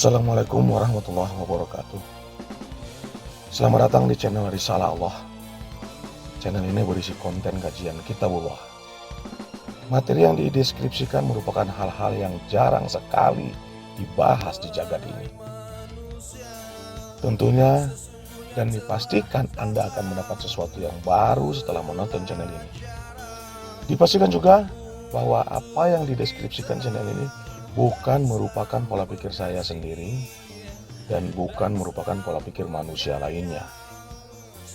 Assalamualaikum warahmatullahi wabarakatuh. Selamat datang di channel Risalah Allah. Channel ini berisi konten kajian Kitabullah. Materi yang dideskripsikan merupakan hal-hal yang jarang sekali dibahas di jagat ini. Tentunya dan dipastikan Anda akan mendapat sesuatu yang baru setelah menonton channel ini. Dipastikan juga bahwa apa yang dideskripsikan channel ini bukan merupakan pola pikir saya sendiri dan bukan merupakan pola pikir manusia lainnya.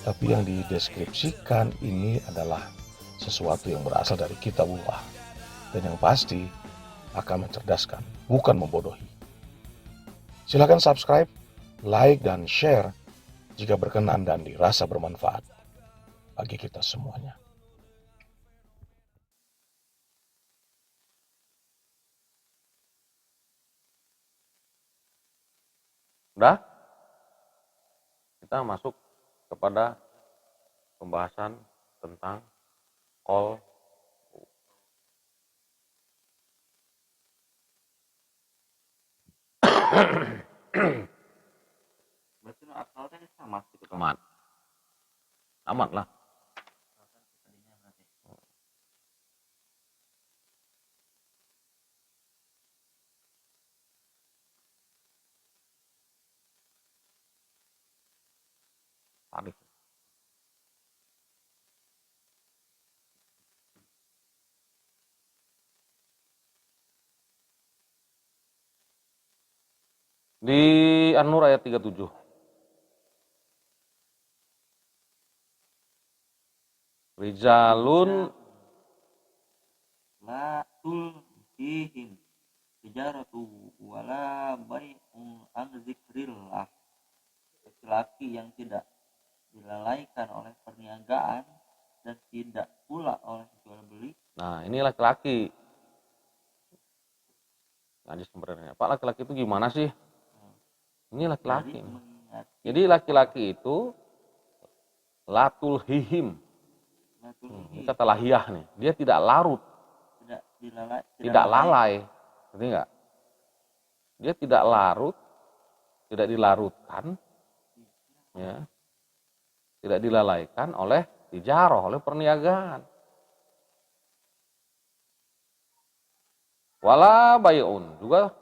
Tapi yang dideskripsikan ini adalah sesuatu yang berasal dari Kitabullah dan yang pasti akan mencerdaskan, bukan membodohi. Silakan subscribe, like, dan share jika berkenan dan dirasa bermanfaat bagi kita semuanya. Udah, kita masuk kepada pembahasan tentang kol. Berarti akalnya sama gitu kan? Amat, amat lah. Tadi. Di An-Nur ayat 37. Rijalun La tulhihim tijaratu wala bai'un an zikrillah. Laki-laki yang tidak dilalaikan oleh perniagaan dan tidak pula oleh jual beli. Nah, ini laki-laki. Najis sebenarnya. Pak, laki-laki itu gimana sih? Ini laki-laki. Jadi laki-laki itu latul hihim. Ini kata lahiyah nih. Dia tidak larut. Tidak lalai. Ngerti nggak? Dia tidak larut. Tidak dilarutkan. Ya. Tidak dilalaikan oleh tijarah, oleh perniagaan. Wala bay'un. Juga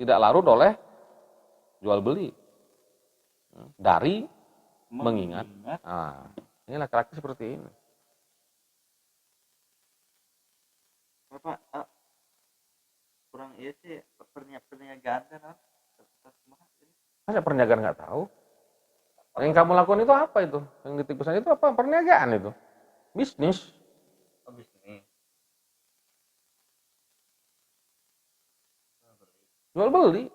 tidak larut oleh jual beli. Dari mengingat. Nah, ini laki-laki seperti ini. Bapak, kurang iya sih perniagaan kan? Masa perniagaan nggak tahu? Yang kamu lakukan itu apa itu? Yang ditipusan itu apa? Perniagaan itu. Bisnis. Bisnis. Jual beli.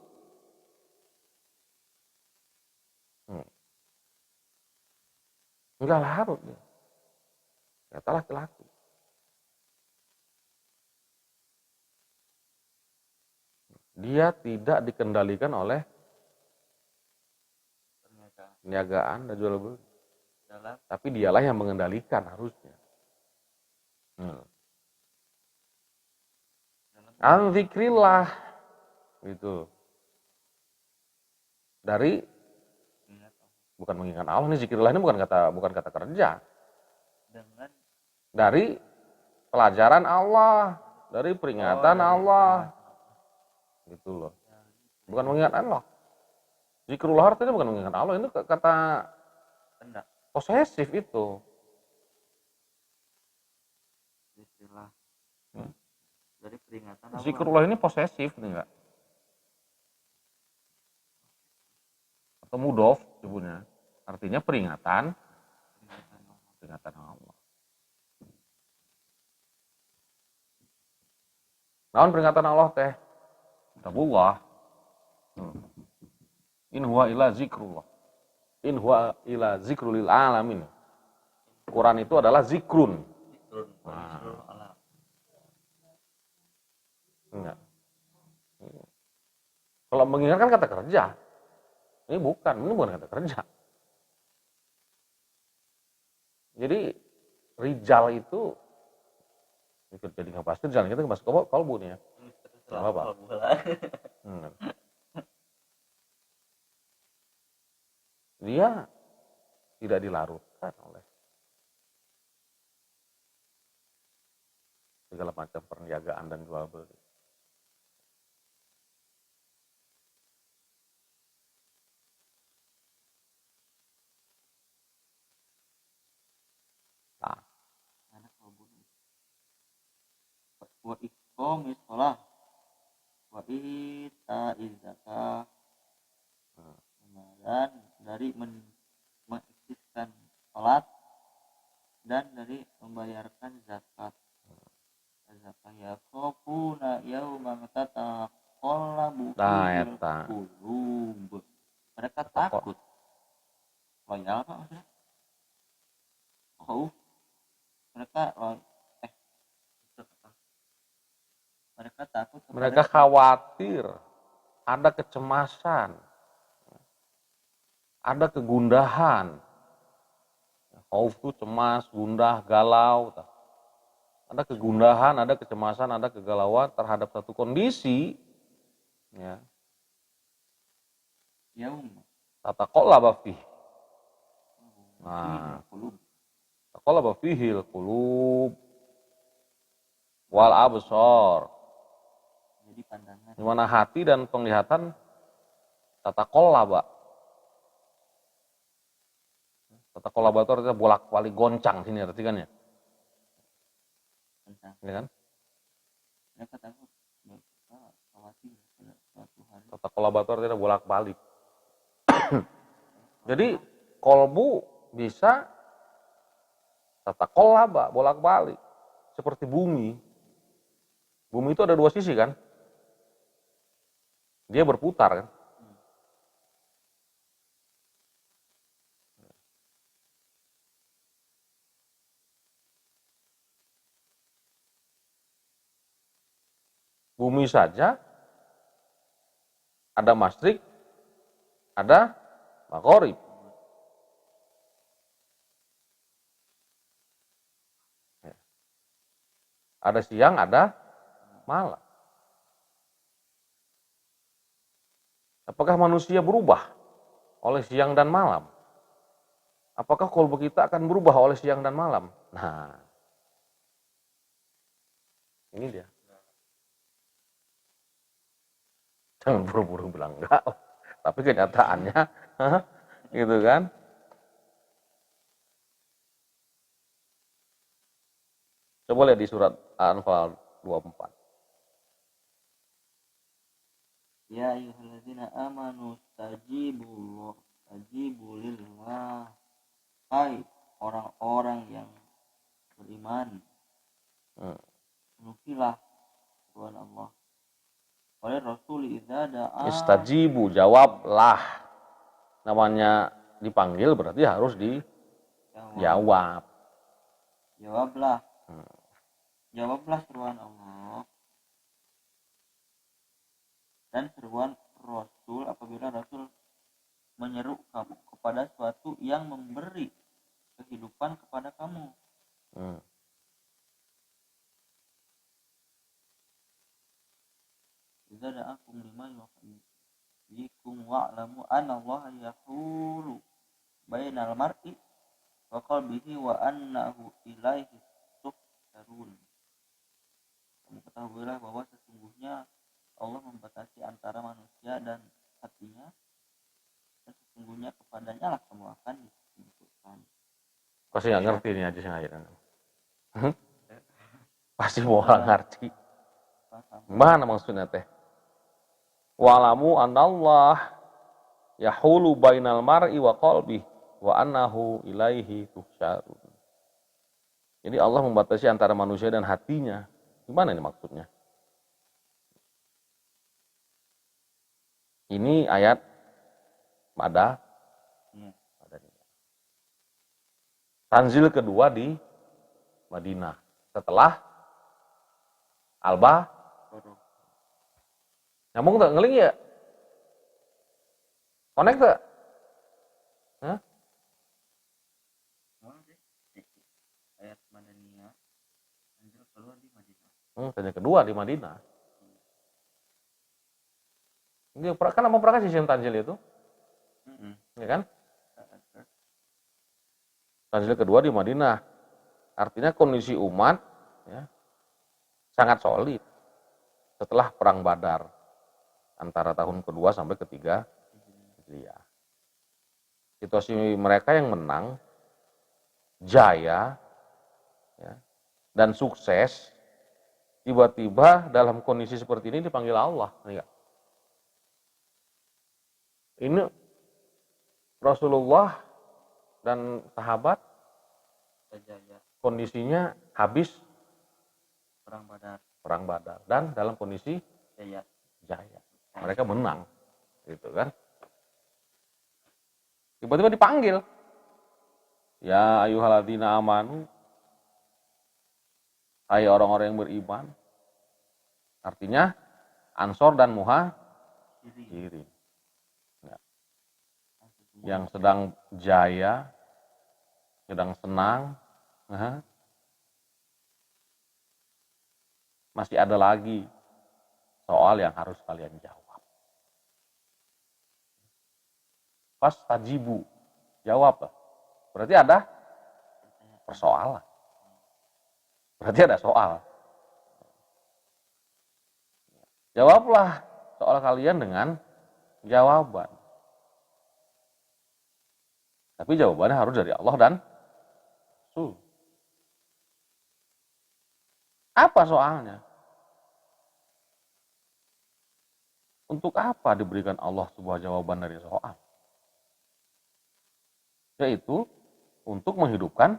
Enggak larut dia. Kata laki-laki. Dia tidak dikendalikan oleh perniagaan dan jual beli. Tapi dialah yang mengendalikan harusnya. An zikrillah. Gitu. Dari bukan mengingat Allah, ini zikrillah ini bukan kata kerja. Dari pelajaran Allah, dari peringatan Allah. Gitu loh. Bukan mengingat Allah. Zikrullah artinya bukan mengingat Allah, itu kata posesif itu. Dari peringatan Zikrullah ini posesif nih enggak? Atau mudof sebutnya. Artinya peringatan Allah. Naon peringatan Allah teh? Kitabullah. In huwa ila zikrullah. In huwa ila zikrulil alamin. Quran itu adalah zikrun. Enggak. Kalau mengingatkan kata kerja. Ini bukan kata kerja. Jadi rijal itu ikut jadi ngebahas rijal, kita ngebahas kolbu nih ya. Apa? dia tidak dilarutkan oleh segala macam perniagaan dan jual beli. Nah, anak bunuh wa iqamis shalah wa ita'iz zakah, dan dari mengektiskan salat dan dari membayarkan zakat. Zakat ya khafuna yauman tataqallabu nah fihi eta qulub. Mereka takut. Loyal apa maksudnya? Khauf. Mereka mereka takut kepada mereka khawatir, ada kecemasan, ada kegundahan. Khauf itu cemas, gundah, galau. Ada kegundahan, ada kecemasan, ada kegalauan terhadap satu kondisi. Ya. yaum. Tataqallaba fihi. Nah, Tataqallaba fihil qulub wal absar. jadi pandangan. Di mana hati dan penglihatan tataqallaba. Tataqallaba itu artinya bolak-balik goncang sini artinya. Ya kan? Mereka takut, mereka khawatir pada suatu hari. Tataqallaba itu artinya bolak-balik. Jadi kolbu bisa tataqallaba, bolak-balik. Seperti bumi. Bumi itu ada dua sisi kan? Dia berputar kan? Bumi saja ada masyrik, ada maghrib. Ada siang, ada malam. Apakah manusia berubah oleh siang dan malam? Apakah kolbu kita akan berubah oleh siang dan malam? Nah, ini dia. Jangan buru-buru bilang enggak, tapi kenyataannya, gitu kan? Coba lihat di surat Al-Anfal 24. Ya ayyuhalladzina amanu stajibu lillah. Hai orang-orang yang beriman, penuhilah Tuhan Allah. Oleh Rasul idza da'a. Istajibu, jawablah. Namanya dipanggil berarti harus dijawab. Jawablah. Jawablah seruan Allah dan seruan Rasul apabila Rasul menyeru kamu kepada suatu yang memberi kehidupan kepada kamu. Idza da'akum lima yuhibbukum wa'lamu anna Allah yahulu bainal mar'i wa qalbihi wa annahu ilaihi tuhsyarun. Kamu ketahuilah bahwa sesungguhnya Allah membatasi antara manusia dan hatinya, dan sesungguhnya kepadanya lah kamu akan dikumpulkan. Pasti nggak ngerti ini aja sih ngajarin. Pasti mau ngerti. Mana maksudnya teh? Wa'lamu anallah yahulu bainal mar'i wa qalbi wa annahu ilaihi tuhsyarun. Jadi Allah membatasi antara manusia dan hatinya. Gimana ini maksudnya? Ini ayat Madaniyah. Tanzil kedua di Madinah. Setelah Al-Baqarah. Nyambung tak? Ngeling ya? Connect tak? Hah? Ayat Madaniyah, Tanzil kedua di Madinah. Tanzil kedua di Madinah. Ini kan nama prakasi Tanzil itu, ya kan? Tanzil kedua di Madinah. Artinya kondisi umat ya, sangat solid setelah perang Badar antara tahun kedua sampai ketiga Hijriah. Situasi mereka yang menang, jaya, ya, dan sukses, tiba-tiba dalam kondisi seperti ini dipanggil Allah. Ini Rasulullah dan sahabat Jaya kondisinya habis perang Badar dan dalam kondisi jaya. mereka menang, gitu kan? Tiba-tiba dipanggil, ya ayyuhalladzina amanu, hai orang-orang yang beriman. Artinya Ansor dan Muhajirin ya, yang sedang jaya, sedang senang. Masih ada lagi soal yang harus kalian jawab. Pas tajibu, jawab. Berarti ada persoalan. Berarti ada soal. Jawablah soal kalian dengan jawaban. Tapi jawabannya harus dari Allah dan Rasul. Apa soalnya? Untuk apa diberikan Allah sebuah jawaban dari soal? Yaitu untuk menghidupkan.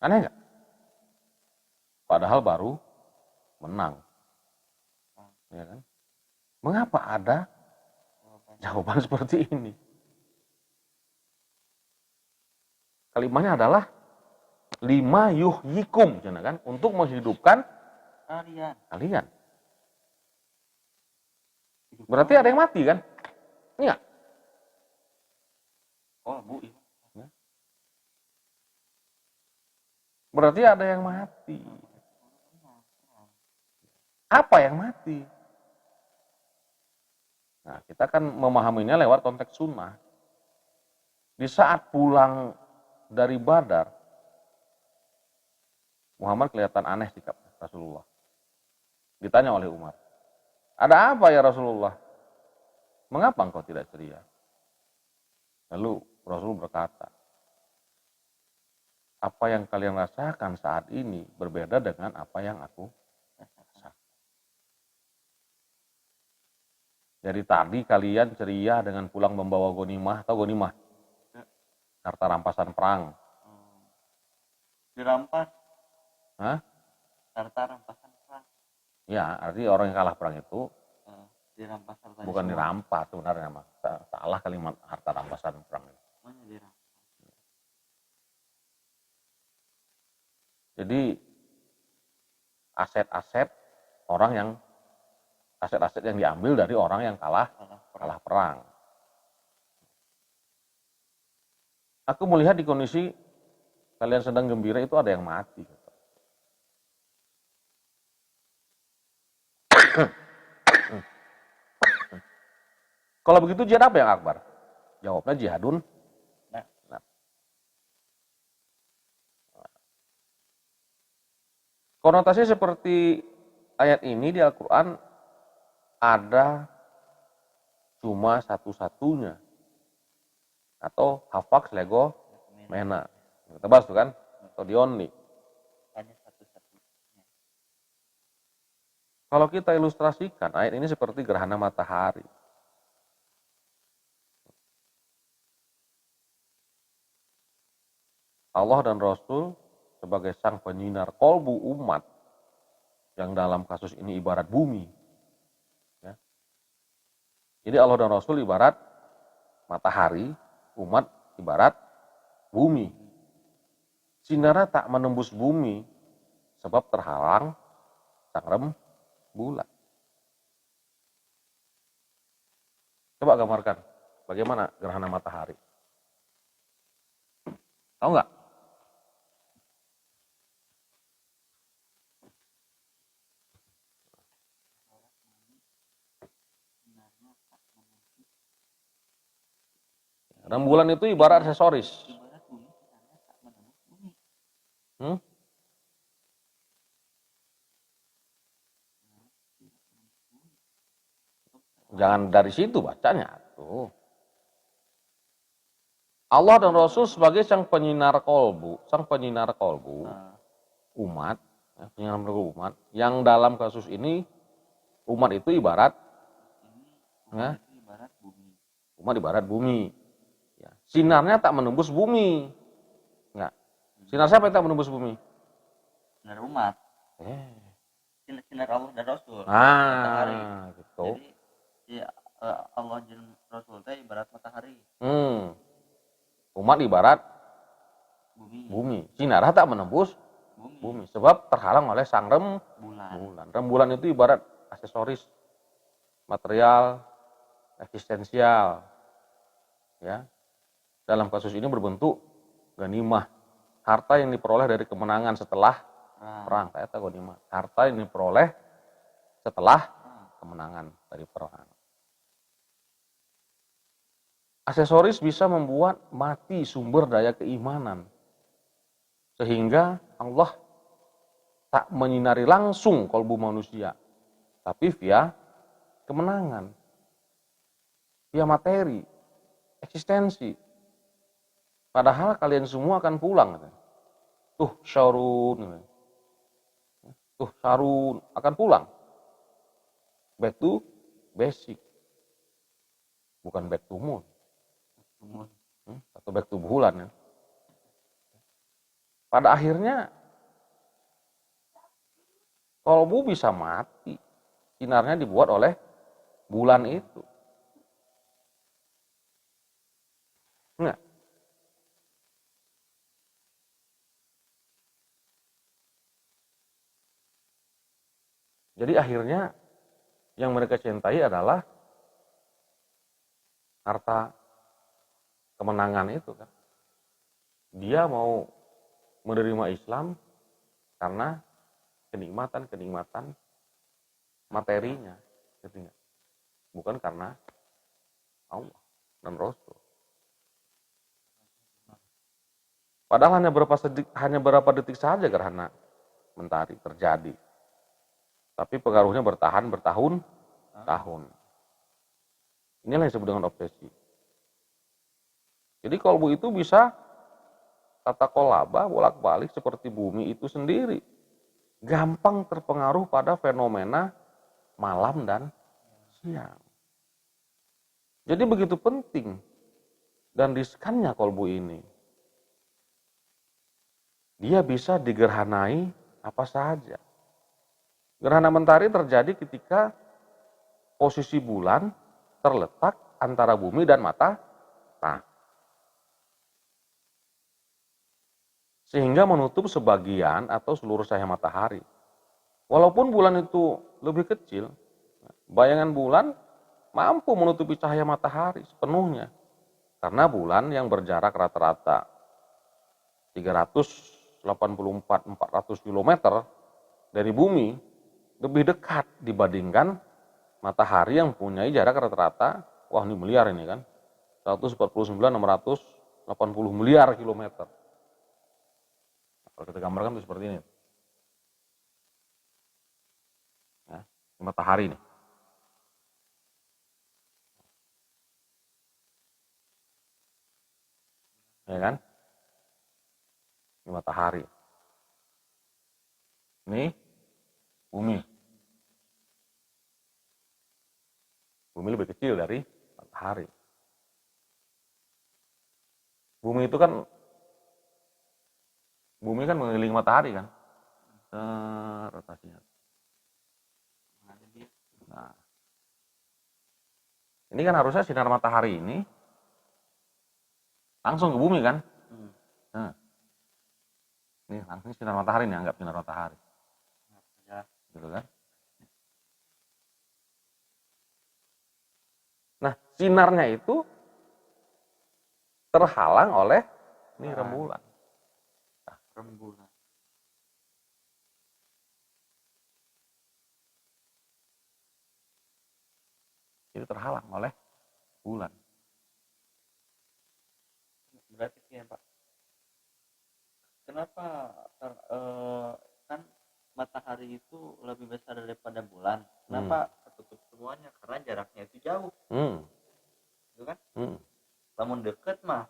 Aneh nggak? Padahal baru menang. Ya kan? Mengapa ada jawaban seperti ini? Kalimatnya adalah lima yuhyikum, kan? Untuk menghidupkan kalian. Berarti ada yang mati kan? Iya. Oh, Bu. Ya. Berarti ada yang mati. Apa yang mati? Nah, kita kan memahaminya lewat konteks sunnah. Di saat pulang dari Badar, Muhammad kelihatan aneh sikap Rasulullah. Ditanya oleh Umar, ada apa ya Rasulullah? Mengapa engkau tidak ceria? Lalu Rasul berkata, apa yang kalian rasakan saat ini berbeda dengan apa yang aku rasakan. Jadi tadi kalian ceria dengan pulang membawa gonimah atau gonimah, harta rampasan perang. Dirampas. Hah? Harta rampasan perang. Ya, artinya orang yang kalah perang itu Dirampas harta. bukan dirampas sebenarnya, Mas. Salah kalimat harta rampasan perang. Jadi aset-aset yang diambil dari orang yang kalah perang. Aku melihat di kondisi kalian sedang gembira itu ada yang mati. Kalau begitu jihad apa yang akbar? Jawabnya jihadun. Nah. Konotasi seperti ayat ini di Al-Quran ada cuma satu-satunya. Atau hafaks lego mena. Kita bahas tuh kan? Atau the only. Hanya satu-satunya. Kalau kita ilustrasikan, ayat ini seperti gerhana matahari. Allah dan Rasul sebagai sang penyinar kolbu umat, yang dalam kasus ini ibarat bumi. Ya. Jadi Allah dan Rasul ibarat matahari, umat ibarat bumi. Sinarnya tak menembus bumi sebab terhalang sang rembulan. Coba gambarkan bagaimana gerhana matahari. Tahu nggak? Rembulan itu ibarat aksesoris. Ibarat bumi sinarnya tak menembus bumi. Hmm? Jangan dari situ bacanya tuh. Allah dan Rasul sebagai sang penyinar kolbu, Nah, umat, ya, penyinar kolbu umat, yang dalam kasus ini umat itu ibarat, ini ya, itu ibarat bumi. umat ibarat bumi. Ya. Sinarnya tak menembus bumi. Enggak. Sinar siapa yang tak menembus bumi? Sinar umat. Eh. Sinar Allah dan Rasul. Matahari. Gitu. Jadi ya, Allah dan Rasul teh ibarat matahari. Umat ibarat Bumi. bumi. Sinarnya tak menembus bumi. Sebab terhalang oleh sang Bulan. rembulan itu ibarat aksesoris, material, eksistensial. Ya. Dalam kasus ini berbentuk ganimah. Harta yang diperoleh dari kemenangan setelah perang. Kata ganimah. Harta yang diperoleh setelah kemenangan dari perang. Aksesoris bisa membuat mati sumber daya keimanan. Sehingga Allah tak menyinari langsung kalbu manusia. Tapi via kemenangan. Via materi. Eksistensi. Padahal kalian semua akan pulang. Tuh Syarun. Tuh Syarun akan pulang. Back to basic. Bukan back to moon. Atau back to bulan. Ya. Pada akhirnya kalbu bisa mati. Sinarnya dibuat oleh bulan itu. Nah, jadi akhirnya yang mereka cintai adalah harta kemenangan itu kan. Dia mau menerima Islam karena kenikmatan materinya, gitu ya. Bukan karena Allah dan Rasul. Padahal hanya berapa detik saja gerhana mentari terjadi. Tapi pengaruhnya bertahun-tahun. Inilah yang disebut dengan obsesi. Jadi kalbu itu bisa tata kolaba bolak-balik seperti bumi itu sendiri. Gampang terpengaruh pada fenomena malam dan siang. Jadi begitu penting dan riskannya kalbu ini. Dia bisa digerhanai apa saja. Gerhana mentari terjadi ketika posisi bulan terletak antara bumi dan matahari. Sehingga menutup sebagian atau seluruh cahaya matahari. Walaupun bulan itu lebih kecil, bayangan bulan mampu menutupi cahaya matahari sepenuhnya. Karena bulan yang berjarak rata-rata 384-400 km dari bumi lebih dekat dibandingkan matahari yang mempunyai jarak rata-rata, wah ini miliar ini kan, 149.680 miliar kilometer. Kalau kita gambarkan itu seperti ini. Ya, matahari ini. Ya kan? Ini matahari. Ini bumi. Bumi lebih kecil dari matahari. Bumi kan mengelilingi matahari kan? Rotasinya. Nah, ini kan harusnya sinar matahari ini langsung ke bumi kan? Nah, ini langsung sinar matahari nih, anggap sinar matahari. Gitu kan? Nah, sinarnya itu terhalang oleh ini rembulan. Rembulan. Itu terhalang oleh bulan. Kenapa? Kan matahari itu lebih besar daripada bulan. Kenapa ketutup semuanya? Karena jaraknya itu jauh, Hmm. gitu kan? Hmm. Namun deket mah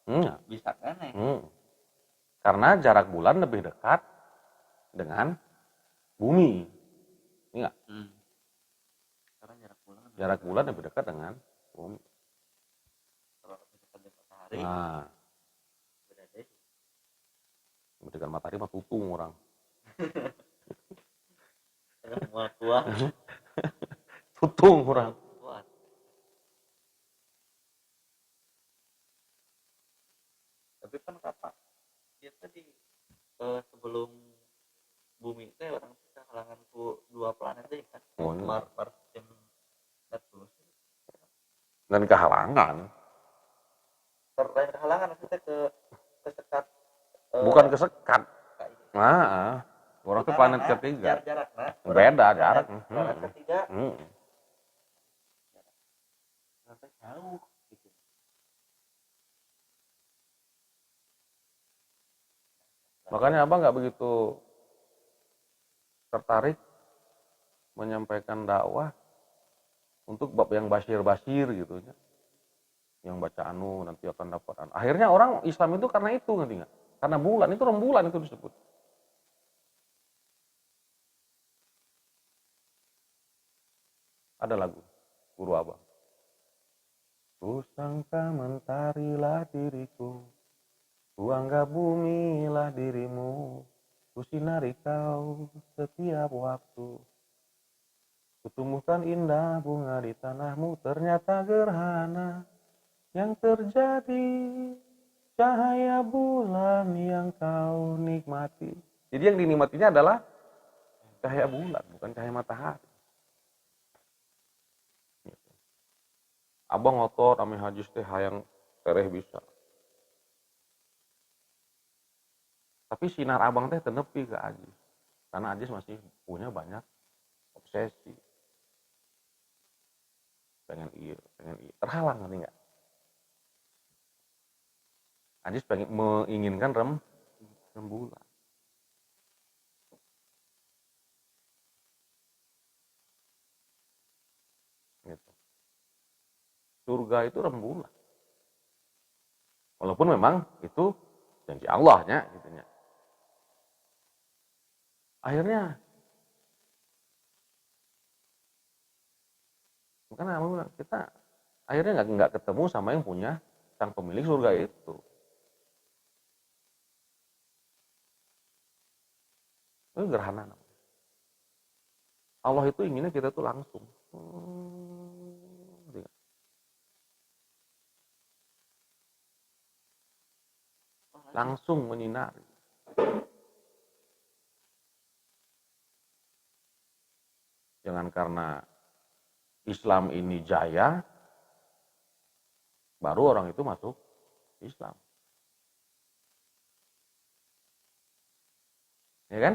Hmm. bisa kan ya? Karena jarak bulan lebih dekat dengan bumi. Ini nggak? Karena Jarak bulan lebih dekat dengan bumi. kalau lebih dekat dengan matahari, Nah, beda deh. lebih dekat matahari mah tutung orang. Mual kuat. Tutung orang. Kuat. Tapi kan kata dia tadi sebelum bumi itu orang kita halangan ku dua planet deh kan, Oh, iya. Mars dan Neptunus. Dan kehalangan. Lain kehalangan maksudnya kesekat. Bukan kesekat. Kayak Nah, orang itu planet ketiga. Jarak, Beda jarak. Planet ketiga. Hmm. Sampai jauh gitu. Makanya abang nggak begitu tertarik menyampaikan dakwah untuk bab yang basir-basir gitu ya. Yang baca anu nanti akan dapat anu. Akhirnya orang Islam itu karena itu ngerti nggak? Karena bulan itu rembulan itu disebut. Ada lagu guru abang. Kusangka mentarilah diriku, kuanggap bumilah dirimu, kusinari kau setiap waktu. Kutumbuhkan indah bunga di tanahmu, ternyata gerhana yang terjadi cahaya bulan yang kau nikmati. Jadi yang dinikmatinya adalah cahaya bulan, bukan cahaya matahari. Abang ngotot ame hadis teh hayang tereh bisa. Tapi sinar abang teh tenepi ke Ajis. Karena Ajis masih punya banyak obsesi. Pengen iya. Terhalang ngerti nggak? Ajis pengen menginginkan rembulan. Gitu. Surga itu rembulan. Walaupun memang itu janji Allahnya gitu ya. Akhirnya makanya kita akhirnya nggak ketemu sama yang punya sang pemilik surga itu. Itu gerhana. Allah itu inginnya kita tuh langsung. Langsung menyinari. Jangan karena Islam ini jaya, baru orang itu masuk Islam. Ya kan?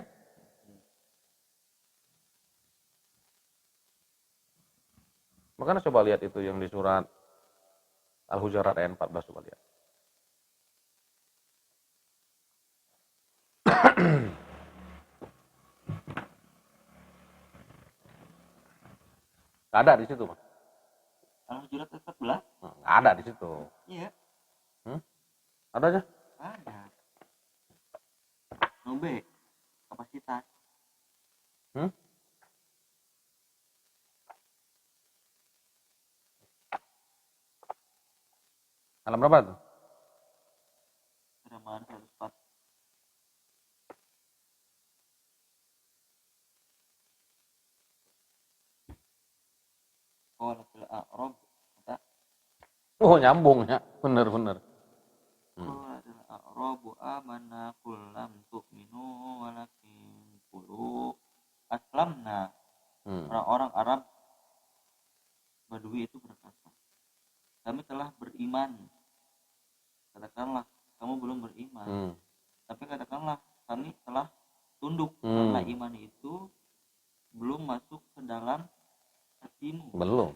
Makanya coba lihat itu yang di surat Al-Hujurat ayat 14, coba lihat. Gak ada di situ, Mas. Al-Hujurat 14? Gak ada di situ. Iya. Ada aja? Ada. Nobe, kapasitas. Halaman berapa tuh? Halaman 104. Qalatul A'rab. Oh, nyambung ya. Bener. Qalatul A'rabu amanna qul lam tu'minu walakin qulu aslamna. Orang-orang Arab Badui itu berkata, kami telah beriman. Katakanlah, kamu belum beriman. Tapi katakanlah, kami telah tunduk. Karena iman itu belum masuk ke dalam hatimu. Belum.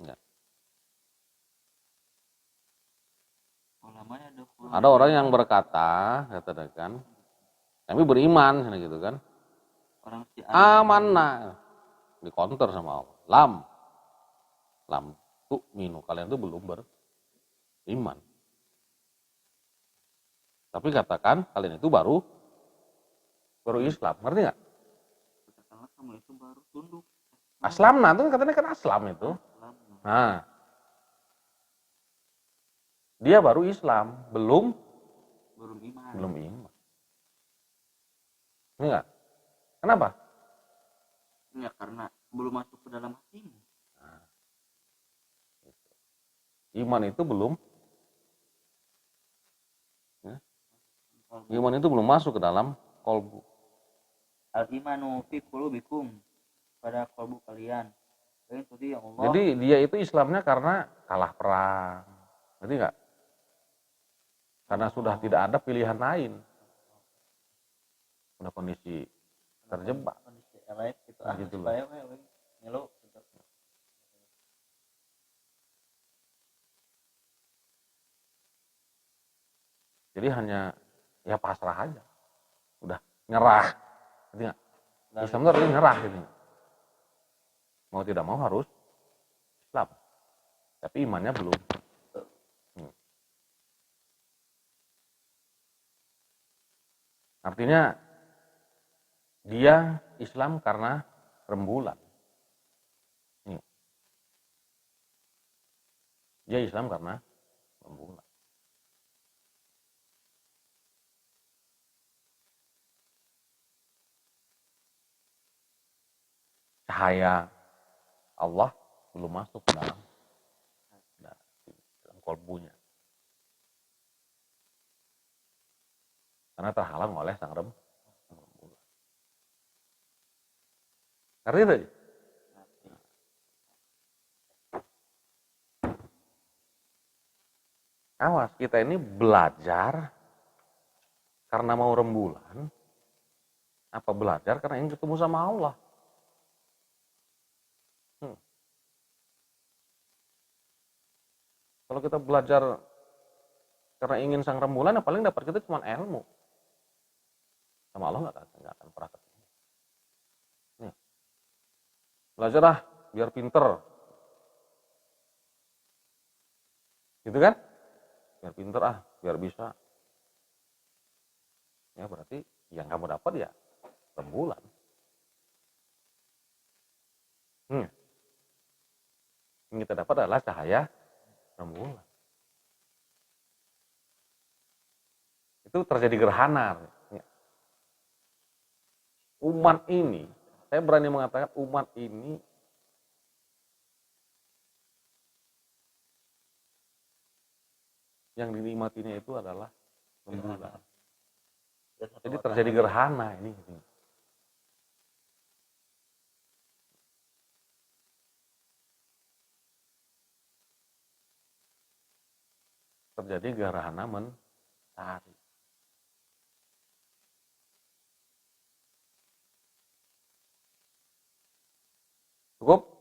Enggak. namanya Ada orang yang berkata, katakan, kami beriman, gitu kan. orang si Amanna, di counter sama Allah. Lam tu'minu, kalian itu belum beriman. Tapi katakan kalian itu baru Islam, ngerti nggak? katakanlah kamu itu baru tunduk. Aslam, nah itu katanya kan Aslam itu. Islam. Nah, dia baru Islam, belum iman. Enggak. Kenapa? Ya karena belum masuk ke dalam hatimu. Iman itu belum Iman itu belum masuk ke dalam kolbu. Al imanu fi qulubikum, pada kalbu kalian. Jadi ya Allah. Jadi dia itu Islamnya karena kalah perang. Ngerti nggak? Karena sudah tidak ada pilihan lain. Udah kondisi terjebak. Kondisi elek gitu. Gitu loh. Ngilu gitu. Jadi hanya ya pasrah aja. Udah nyerah. Ngerti nggak? Islam itu artinya nyerah gitu. Mau tidak mau harus Islam. Tapi imannya belum. Artinya dia Islam karena rembulan. Dia Islam karena rembulan. Cahaya Allah belum masuk ke dalam kolbunya. Karena terhalang oleh sang rembulan. Ngerti tadi? Awas, kita ini belajar karena mau rembulan, apa belajar karena ingin ketemu sama Allah. Kalau kita belajar karena ingin sang rembulan, ya paling dapat kita cuma ilmu. Sama Allah nggak akan pernah ketemu. Belajar biar pinter. Gitu kan? Biar pinter biar bisa. Ya berarti yang kamu dapat ya rembulan. Yang kita dapat adalah cahaya rembulan. Itu terjadi gerhana. Umat ini, saya berani mengatakan umat ini yang dinikmatinya itu adalah rembulan. Jadi terjadi gerhana ini. Terjadi gerhana mentari. Cukup?